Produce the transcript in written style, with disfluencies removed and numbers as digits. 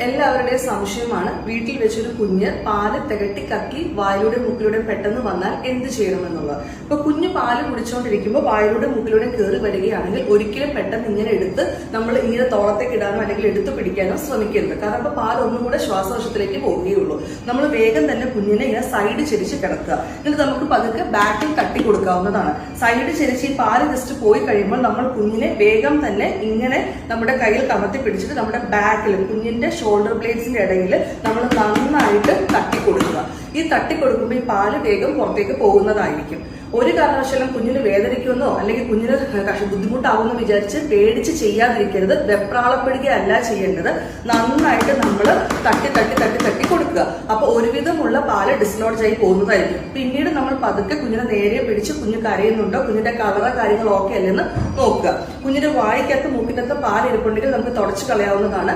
എല്ലാവരുടെയും സംശയമാണ്, വീട്ടിൽ വെച്ചൊരു കുഞ്ഞ് പാല് തികട്ടി കക്കി വായിലൂടെ മൂക്കിലൂടെ പെട്ടെന്ന് വന്നാൽ എന്ത് ചെയ്യണമെന്നുള്ളത്. ഇപ്പൊ കുഞ്ഞ് പാല് കുടിച്ചുകൊണ്ടിരിക്കുമ്പോൾ വായിലൂടെ മൂക്കിലൂടെ കയറി വരികയാണെങ്കിൽ ഒരിക്കലും പെട്ടെന്ന് ഇങ്ങനെ എടുത്ത് നമ്മൾ ഇങ്ങനെ തോളത്തേക്ക് ഇടാനോ അല്ലെങ്കിൽ എടുത്തു പിടിക്കാനോ ശ്രമിക്കരുത്. കാരണം ഇപ്പൊ പാൽ ഒന്നും കൂടെ ശ്വാസകോശത്തിലേക്ക് പോവുകയുള്ളൂ. നമ്മൾ വേഗം തന്നെ കുഞ്ഞിനെ ഇങ്ങനെ സൈഡ് ചെരിച്ച് കിടക്കുക. എന്നിട്ട് നമുക്ക് പതുക്കെ ബാക്കിൽ തട്ടി കൊടുക്കാവുന്നതാണ്. സൈഡ് ചെരിച്ച് ഈ പാല് ജസ്റ്റ് പോയി കഴിയുമ്പോൾ നമ്മൾ കുഞ്ഞിനെ വേഗം തന്നെ ഇങ്ങനെ നമ്മുടെ കയ്യിൽ കമത്തി പിടിച്ചിട്ട് നമ്മുടെ ബാക്കിൽ കുഞ്ഞിന്റെ ഷോൾഡർ ബ്ലേഡ്സിന്റെ ഇടയിൽ നമ്മൾ നന്നായിട്ട് തട്ടിക്കൊടുക്കുക. ഈ തട്ടിക്കൊടുക്കുമ്പോൾ ഈ പാല് വേഗം പുറത്തേക്ക് പോകുന്നതായിരിക്കും. ഒരു കാരണവശാലും കുഞ്ഞിന് വേദനിക്കുമെന്നോ അല്ലെങ്കിൽ കുഞ്ഞിന് ബുദ്ധിമുട്ടാവുമെന്ന് വിചാരിച്ച് പേടിച്ച് ചെയ്യാതിരിക്കരുത്. വെപ്രാളപ്പെടുകയല്ല ചെയ്യേണ്ടത്. നന്നായിട്ട് നമ്മൾ തട്ടി കൊടുക്കുക. അപ്പൊ ഒരുവിധമുള്ള പാല് ഡിസ്ലോഡ്ജ് ആയി പോകുന്നതായിരിക്കും. പിന്നീട് നമ്മൾ പതുക്കെ കുഞ്ഞിനെ നേരെ പിടിച്ച് കുഞ്ഞ് കരയുന്നുണ്ടോ, കുഞ്ഞിന്റെ കളറോ കാര്യങ്ങളോ ഓക്കെ അല്ലെന്ന് നോക്കുക. കുഞ്ഞിന്റെ വായിക്കകത്ത് മൂക്കിനകത്ത് പാൽ ഇരിപ്പുണ്ടെങ്കിൽ നമുക്ക് തുടച്ചു കളയാവുന്നതാണ്.